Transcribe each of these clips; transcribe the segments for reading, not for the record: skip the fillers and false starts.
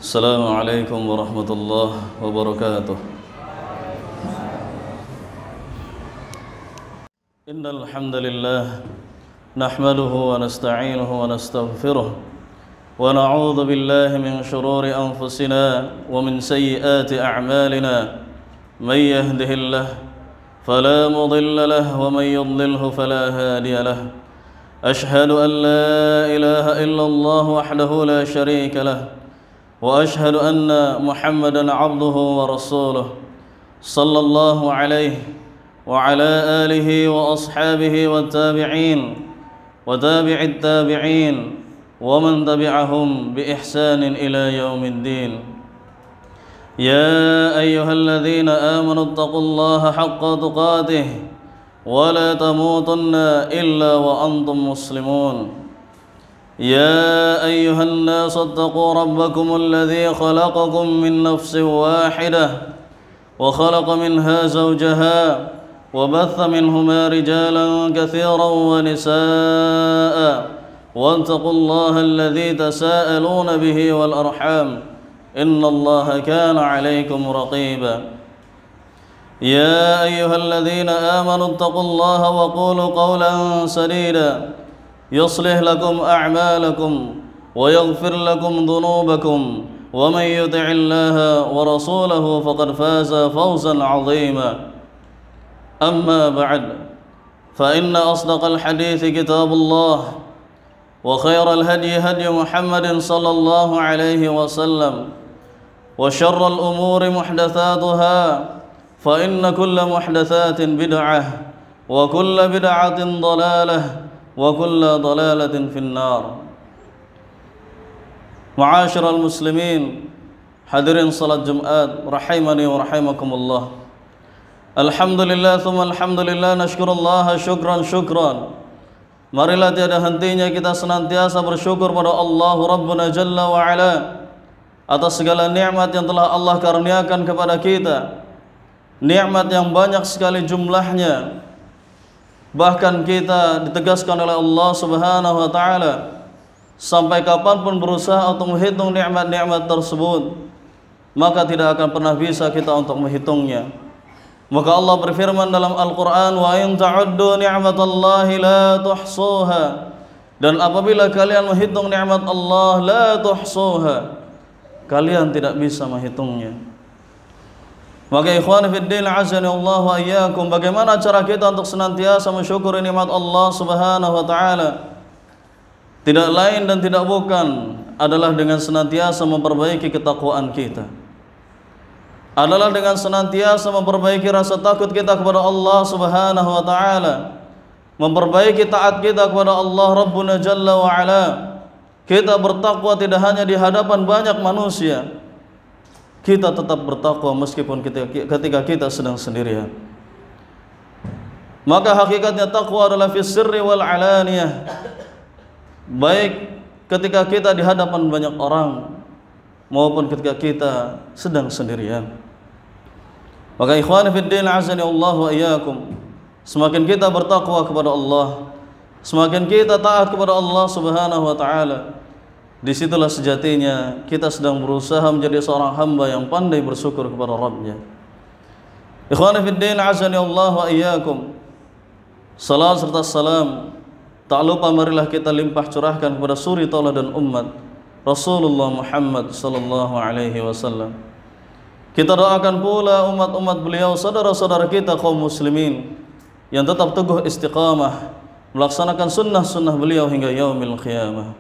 السلام عليكم ورحمة الله وبركاته. إن الحمد لله نحمده ونستعينه ونستغفره ونعوذ بالله من شرور أنفسنا ومن سيئات أعمالنا. من يهده الله فلا مضل له ومن يضلله فلا هادي له. أشهد أن لا إله إلا الله وحده لا شريك له وأشهد أن محمدا عبده ورسوله صلى الله عليه وعلى آله وأصحابه والتابعين وتابع التابعين ومن تبعهم بإحسان إلى يوم الدين. يا أيها الذين آمنوا اتقوا الله حق تقاته ولا تموتن إلا وأنتم مسلمون. يا أيها الناس اتقوا ربكم الذي خلقكم من نفس واحدة وخلق منها زوجها وبث منهما رجالا كثيرا ونساء واتقوا الله الذي تساءلون به والأرحام إن الله كان عليكم رقيبا. يا أيها الذين آمنوا اتقوا الله وقولوا قولا سديدا يصلح لكم أعمالكم ويغفر لكم ذنوبكم ومن يطع الله ورسوله فقد فاز فوزا عظيما. أما بعد فإن أصدق الحديث كتاب الله وخير الهدي هدي محمد صلى الله عليه وسلم وشر الأمور محدثاتها فإن كل محدثات بدعة وكل بدعة ضلالة وكل ضلالة في النار. Ma'asyiral muslimin, hadirin salat Jumat rahimani wa rahimakumullah. Alhamdulillah thumma alhamdulillah, nashkurullah syukran. Marilah tiada hentinya kita senantiasa bersyukur pada Allah Rabbuna Jalla wa Ala atas segala nikmat yang telah Allah karuniakan kepada kita. Nikmat yang banyak sekali jumlahnya. Bahkan kita ditegaskan oleh Allah Subhanahu wa taala sampai kapanpun berusaha untuk menghitung nikmat-nikmat tersebut, maka tidak akan pernah bisa kita untuk menghitungnya. Maka Allah berfirman dalam Al-Qur'an, "Wa in ta'uddu ni'matallahi la tuhsuha." Dan apabila kalian menghitung nikmat Allah, la tuhsuha, kalian tidak bisa menghitungnya. Maka ikhwan fiddin azani Allah wa iyyakum, bagaimana cara kita untuk senantiasa mensyukuri nikmat Allah Subhanahu wa taala? Tidak lain dan tidak bukan adalah dengan senantiasa memperbaiki ketakwaan kita. Adalah dengan senantiasa memperbaiki rasa takut kita kepada Allah Subhanahu wa taala, memperbaiki taat kita kepada Allah Rabbuna Jalla wa Ala. Kita bertakwa tidak hanya di hadapan banyak manusia, kita tetap bertakwa meskipun ketika kita sedang sendirian. Maka hakikatnya takwa adalah fi sirri wal alaniyah, baik ketika kita di hadapan banyak orang maupun ketika kita sedang sendirian. Maka ikhwan fiddin azani Allah wa iyyakum, semakin kita bertakwa kepada Allah, semakin kita taat kepada Allah Subhanahu wa taala, disitulah sejatinya kita sedang berusaha menjadi seorang hamba yang pandai bersyukur kepada Rabbnya. Ikhwan fiddin azani Allah wa iyyakum, salat serta salam tak lupa marilah kita limpah curahkan kepada suri tauladan umat Rasulullah Muhammad sallallahu alaihi wasallam. Kita doakan pula umat-umat beliau, saudara-saudara kita kaum muslimin yang tetap teguh istiqamah melaksanakan sunnah-sunnah beliau hingga yaumil qiyamah.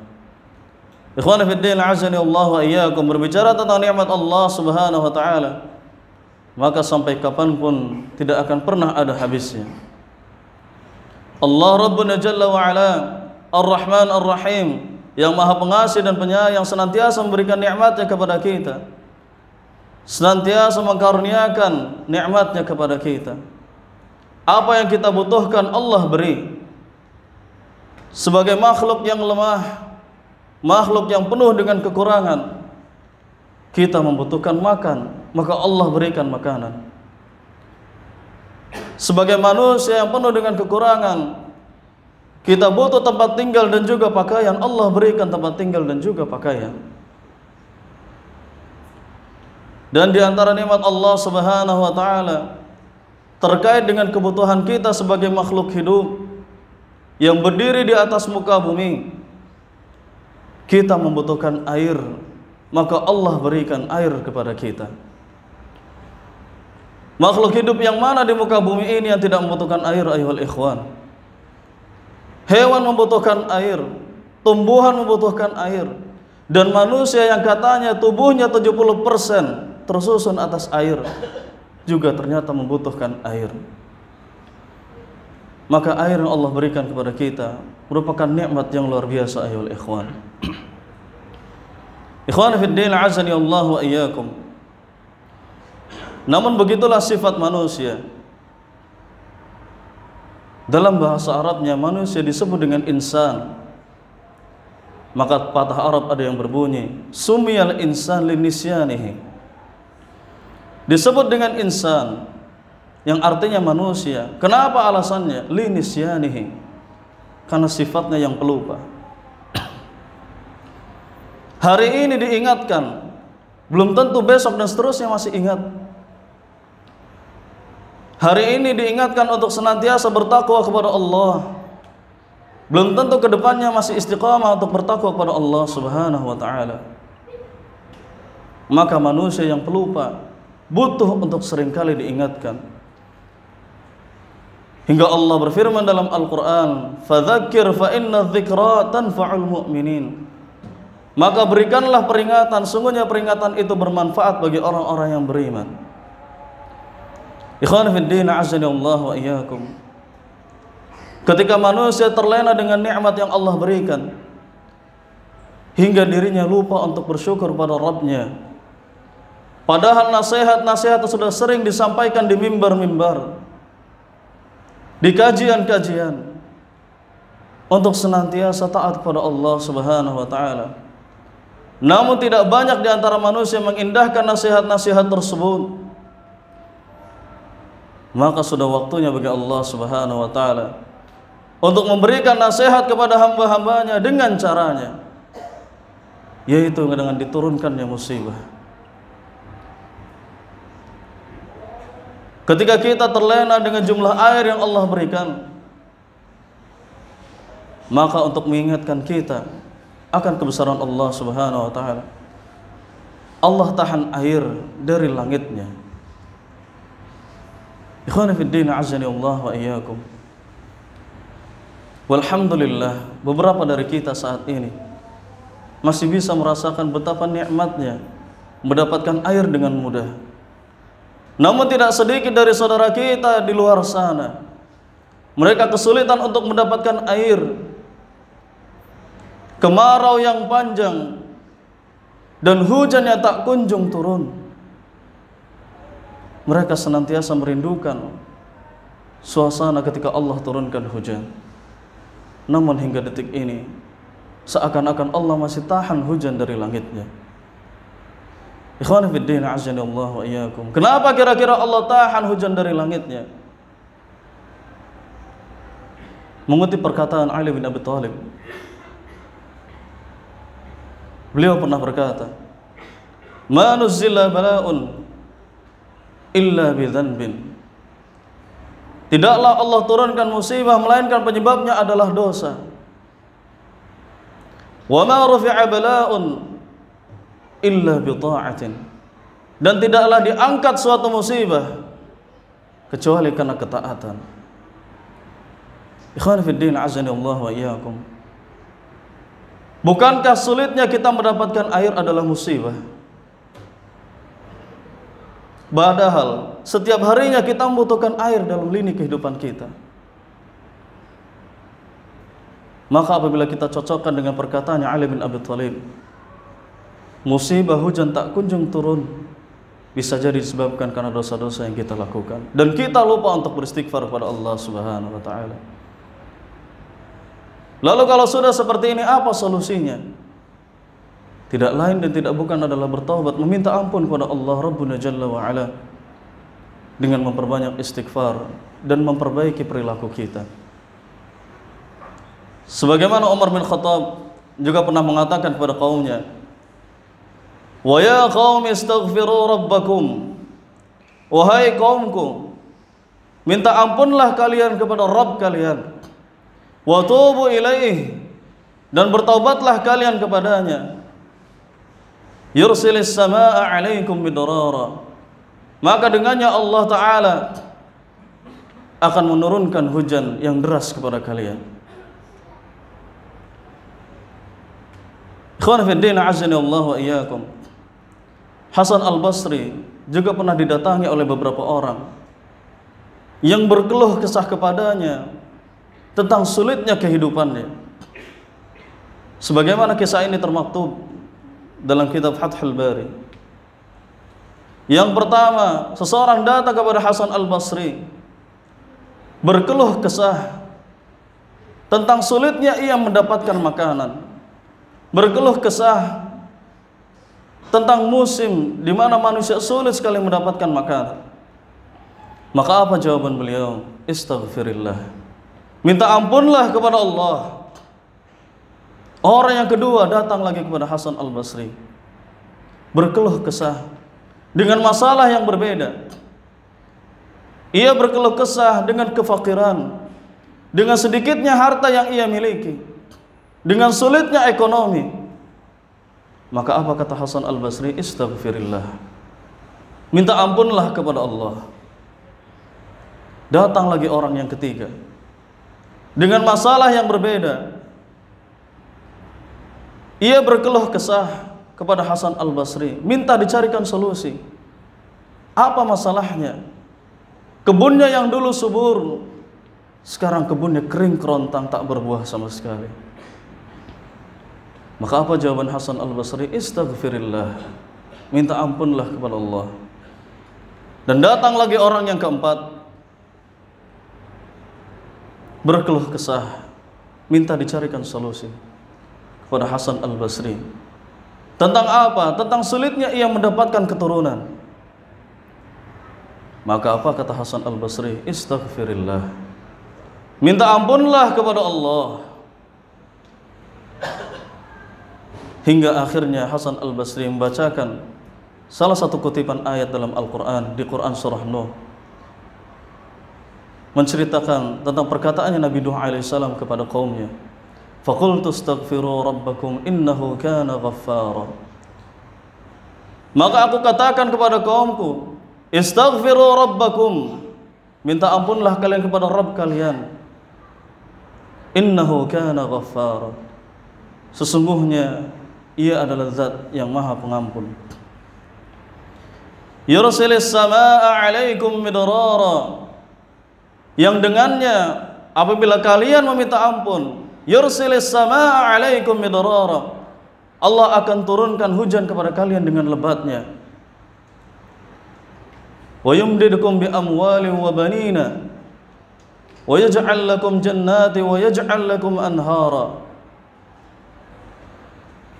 Ikhwan fiddin azani Allah wa iyyakum, berbicara tentang nikmat Allah Subhanahu wa taala, maka sampai kapanpun tidak akan pernah ada habisnya. Allah Rabbuna Jalla wa Ala Ar-Rahman Ar-Rahim, yang maha pengasih dan penyayang, senantiasa memberikan nikmatnya kepada kita, senantiasa mengkaruniakan nikmatnya kepada kita. Apa yang kita butuhkan Allah beri. Sebagai makhluk yang lemah, makhluk yang penuh dengan kekurangan, kita membutuhkan makan, maka Allah berikan makanan. Sebagai manusia yang penuh dengan kekurangan, kita butuh tempat tinggal dan juga pakaian, Allah berikan tempat tinggal dan juga pakaian. Dan di antara nikmat Allah Subhanahu wa taala terkait dengan kebutuhan kita sebagai makhluk hidup yang berdiri di atas muka bumi, kita membutuhkan air, maka Allah berikan air kepada kita. Makhluk hidup yang mana di muka bumi ini yang tidak membutuhkan air, ayuhal ikhwan? Hewan membutuhkan air, tumbuhan membutuhkan air, dan manusia yang katanya tubuhnya 70% tersusun atas air juga ternyata membutuhkan air. Maka air yang Allah berikan kepada kita merupakan nikmat yang luar biasa, ayuhal ikhwan. Ikhwan fiddin, azani Allah wa iyyakum. Namun begitulah sifat manusia. Dalam bahasa Arabnya manusia disebut dengan insan. Maka patah Arab ada yang berbunyi sumiyal insan linisyanihi. Disebut dengan insan yang artinya manusia. Kenapa alasannya? Linisyanihi, karena sifatnya yang pelupa. Hari ini diingatkan, belum tentu besok dan seterusnya masih ingat. Hari ini diingatkan untuk senantiasa bertakwa kepada Allah, belum tentu kedepannya masih istiqamah untuk bertakwa kepada Allah Subhanahu wa ta'ala. Maka manusia yang pelupa butuh untuk seringkali diingatkan. Hingga Allah berfirman dalam Al-Quran, "Fadzakir fa inna dzikra tanfa'ul mu'minin." Maka berikanlah peringatan, sungguhnya peringatan itu bermanfaat bagi orang-orang yang beriman. Ikhwan fiddin, azani Allah wa iyyakum. Ketika manusia terlena dengan nikmat yang Allah berikan, hingga dirinya lupa untuk bersyukur pada Rabbnya, padahal nasihat-nasihat sudah sering disampaikan di mimbar-mimbar, di kajian-kajian, untuk senantiasa taat kepada Allah Subhanahu wa ta'ala. Namun tidak banyak di antara manusia mengindahkan nasihat-nasihat tersebut. Maka sudah waktunya bagi Allah Subhanahu wa ta'ala untuk memberikan nasihat kepada hamba-hambanya dengan caranya, yaitu dengan diturunkannya musibah. Ketika kita terlena dengan jumlah air yang Allah berikan, maka untuk mengingatkan kita akan kebesaran Allah Subhanahu wa ta'ala, Allah tahan air dari langitnya. Ikhwani fiddin, azani Allah wa iyyakum. Walhamdulillah, beberapa dari kita saat ini masih bisa merasakan betapa nikmatnya mendapatkan air dengan mudah. Namun tidak sedikit dari saudara kita di luar sana, mereka kesulitan untuk mendapatkan air. Kemarau yang panjang dan hujan yang tak kunjung turun. Mereka senantiasa merindukan suasana ketika Allah turunkan hujan. Namun hingga detik ini seakan-akan Allah masih tahan hujan dari langitnya. Ikhwan fiddin, azani Allah wa iyyakum. Kenapa kira-kira Allah tahan hujan dari langitnya? Mengutip perkataan Ali bin Abi Thalib, beliau pernah berkata, "Ma nuzzila bala'un illa bidzanbin." Tidaklah Allah turunkan musibah melainkan penyebabnya adalah dosa. Wa ma rufi'a bala'un illa bi ta'atin. Dan tidaklah diangkat suatu musibah kecuali karena ketaatan. Ikhwan fiddin, azani Allah wa iyyakum. Bukankah sulitnya kita mendapatkan air adalah musibah? Padahal setiap harinya kita membutuhkan air dalam lini kehidupan kita. Maka apabila kita cocokkan dengan perkataannya Ali bin Abi Thalib, musibah hujan tak kunjung turun, bisa jadi disebabkan karena dosa-dosa yang kita lakukan, dan kita lupa untuk beristighfar kepada Allah Subhanahu wa ta'ala. Lalu kalau sudah seperti ini, apa solusinya? Tidak lain dan tidak bukan adalah bertaubat, meminta ampun kepada Allah Rabbuna Jalla wa Ala dengan memperbanyak istighfar dan memperbaiki perilaku kita. Sebagaimana Umar bin Khattab juga pernah mengatakan kepada kaumnya, Wa ya qaumi istaghfiru rabbakum. Wahai kaumku, minta ampunlah kalian kepada Rabb kalian. Wa tubu ilaih, dan bertaubatlah kalian kepadanya. Yursilis samaa 'alaikum midrara. Maka dengannya Allah Ta'ala akan menurunkan hujan yang deras kepada kalian. Ikhwan fiddin, azani Allah wa iyyakum. Hasan al-Basri juga pernah didatangi oleh beberapa orang yang berkeluh kesah kepadanya tentang sulitnya kehidupannya. Sebagaimana kisah ini termaktub dalam kitab Fathul Bari. Yang pertama, seseorang datang kepada Hasan al-Basri berkeluh kesah tentang sulitnya ia mendapatkan makanan, berkeluh kesah tentang musim di mana manusia sulit sekali mendapatkan makanan. Maka apa jawaban beliau? Istaghfirillah. Minta ampunlah kepada Allah. Orang yang kedua datang lagi kepada Hasan al-Basri, berkeluh kesah dengan masalah yang berbeda. Ia berkeluh kesah dengan kefakiran, dengan sedikitnya harta yang ia miliki, dengan sulitnya ekonomi. Maka apa kata Hasan al-Basri? Istaghfirillah. Minta ampunlah kepada Allah. Datang lagi orang yang ketiga dengan masalah yang berbeda. Ia berkeluh kesah kepada Hasan al-Basri, minta dicarikan solusi. Apa masalahnya? Kebunnya yang dulu subur, sekarang kebunnya kering kerontang, tak berbuah sama sekali. Maka apa jawaban Hasan al-Basri? Istaghfirillah. Minta ampunlah kepada Allah. Dan datang lagi orang yang keempat, berkeluh kesah, minta dicarikan solusi kepada Hasan al-Basri. Tentang apa? Tentang sulitnya ia mendapatkan keturunan. Maka apa kata Hasan al-Basri? Istaghfirillah. Minta ampunlah kepada Allah. Hingga akhirnya Hasan al-Basri membacakan salah satu kutipan ayat dalam Al-Quran, di Quran surah Nuh, menceritakan tentang perkataannya Nabi Nuh alaihissalam kepada kaumnya. Faqultu astaghfiru rabbakum innahu kana ghaffara. Maka aku katakan kepada kaumku, istaghfiru rabbakum, minta ampunlah kalian kepada Rabb kalian. Innahu kana ghaffara, sesungguhnya ia adalah zat yang maha pengampun. Yursilis samaa 'alaikum midrara, yang dengannya apabila kalian meminta ampun, yursilis samaa 'alaikum midrara, Allah akan turunkan hujan kepada kalian dengan lebatnya. Wa yumdidukum bi amwalin wa banina wa yaj'al lakum jannati wa yaj'al lakum anhara.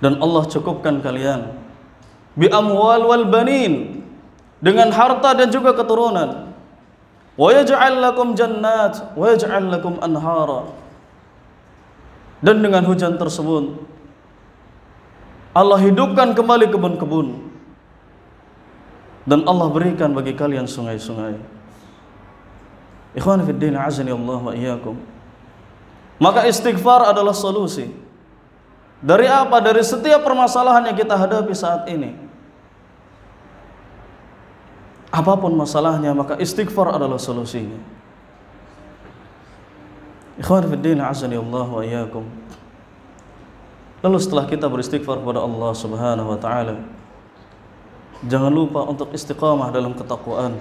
Dan Allah cukupkan kalian bi amwal wal banin, dengan harta dan juga keturunan. Wa yaj'al lakum jannat wa yaj'al lakum anhara. Dan dengan hujan tersebut Allah hidupkan kembali kebun-kebun, dan Allah berikan bagi kalian sungai-sungai. Ikhwan fiddin, azani Allah wa iyyakum. Maka istighfar adalah solusi. Dari apa? Dari setiap permasalahan yang kita hadapi saat ini. Apapun masalahnya, maka istighfar adalah solusinya. Ikhwan fiddin, azani Allah wa iyyakum. Lalu setelah kita beristighfar kepada Allah Subhanahu wa taala, jangan lupa untuk istiqamah dalam ketakwaan.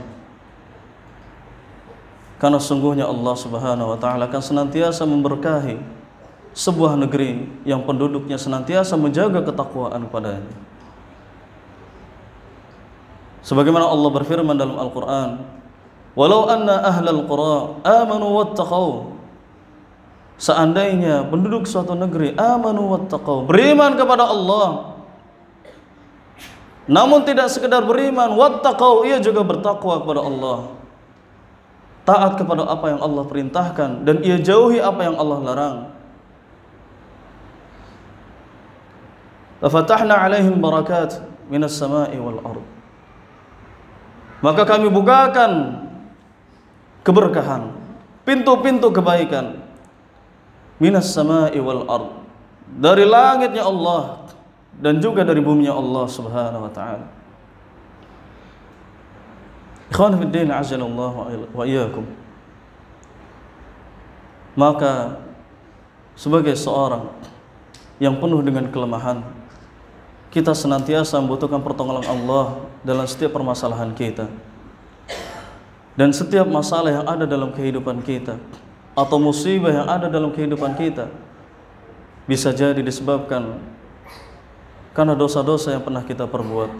Karena sungguhnya Allah Subhanahu wa taala akan senantiasa memberkahi sebuah negeri yang penduduknya senantiasa menjaga ketakwaan kepadanya. Sebagaimana Allah berfirman dalam Al-Quran, walau anna ahlal qura amanu wattaqau, seandainya penduduk suatu negeri amanu wattaqau, beriman kepada Allah, namun tidak sekedar beriman, wattaqau, ia juga bertakwa kepada Allah, taat kepada apa yang Allah perintahkan dan ia jauhi apa yang Allah larang. Lafatahna alaihim barakat minas sama'i wal ard. Maka kami bukakan keberkahan, pintu-pintu kebaikan minas sama'i wal ard, dari langitnya Allah dan juga dari buminya Allah Subhanahu wa taala. Ikhwan fi din, azzalallahu wa iyyakum. Maka sebagai seorang yang penuh dengan kelemahan, kita senantiasa membutuhkan pertolongan Allah dalam setiap permasalahan kita. Dan setiap masalah yang ada dalam kehidupan kita atau musibah yang ada dalam kehidupan kita bisa jadi disebabkan karena dosa-dosa yang pernah kita perbuat.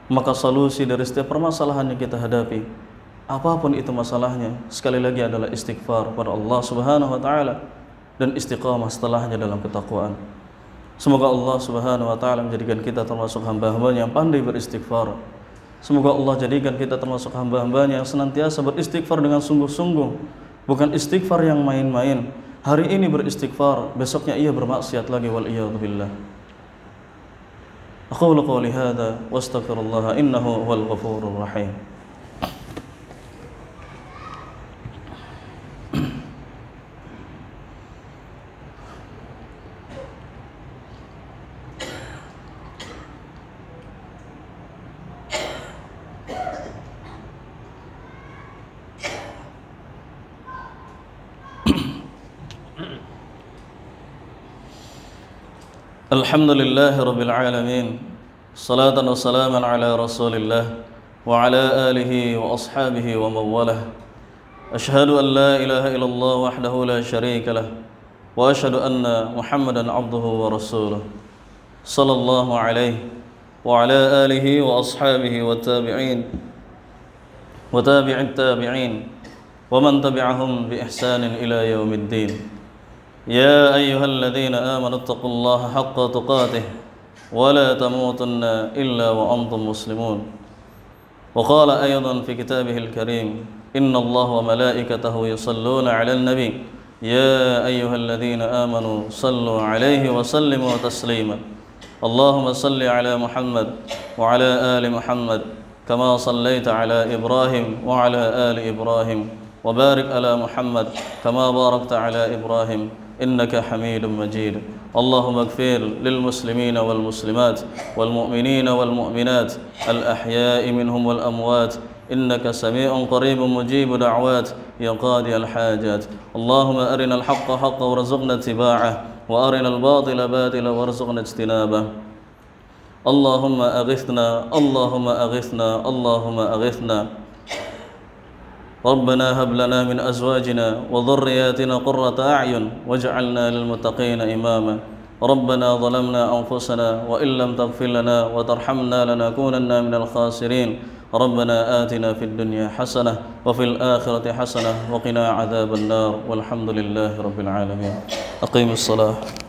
Maka solusi dari setiap permasalahan yang kita hadapi, apapun itu masalahnya, sekali lagi adalah istighfar kepada Allah Subhanahu wa taala dan istiqamah setelahnya dalam ketakwaan. Semoga Allah Subhanahu wa taala menjadikan kita termasuk hamba-hambanya yang pandai beristighfar. Semoga Allah jadikan kita termasuk hamba-hambanya yang senantiasa beristighfar dengan sungguh-sungguh, bukan istighfar yang main-main. Hari ini beristighfar, besoknya ia bermaksiat lagi, wal iyadu billah. Aqulu qawli hadza wa astaghfirullah innahu huwal ghafurur rahim. Alhamdulillahi rabbil alamin, salatan wa salaman ala rasulillah wa ala alihi wa ashabihi wa mawalah. Ashhadu an la ilaha illallah wahdahu la syarika lah, wa ashhadu anna Muhammadan abduhu wa rasuluh, sallallahu alaihi wa ala alihi wa ashabihi wa tabi'in wa tabi'in tabi'in wa man tabi'ahum bi ihsanin ila yaumiddin. يا أيها الذين آمنوا اتقوا الله حق تقاته ولا تموتن إلا وأنتم مسلمون. وقال أيضا في كتابه الكريم إن الله وملائكته يصلون على النبي يا أيها الذين آمنوا صلوا عليه وسلموا تسليما. اللهم صل على محمد وعلى آل محمد كما صليت على إبراهيم وعلى آل إبراهيم وبارك على محمد كما باركت على إبراهيم إنك حميد مجيد. اللهم اغفر للمسلمين والمسلمات والمؤمنين والمؤمنات الأحياء منهم والأموات إنك سميع قريب مجيب دعوات يا قاضي الحاجات. اللهم أرنا الحق حقا وارزقنا اتباعه وأرنا الباطل باطلا وارزقنا اجتنابه. اللهم أغثنا اللهم أغثنا اللهم أغثنا. ربنا هب لنا من أزواجنا وذرياتنا قرة أعين واجعلنا للمتقين إماما. ربنا ظلمنا أنفسنا وإن لم تغفر لنا وترحمنا لنكونن من الخاسرين. ربنا آتنا في الدنيا حسنة وفي الآخرة حسنة وقنا عذاب النار والحمد لله رب العالمين. أقيموا الصلاة.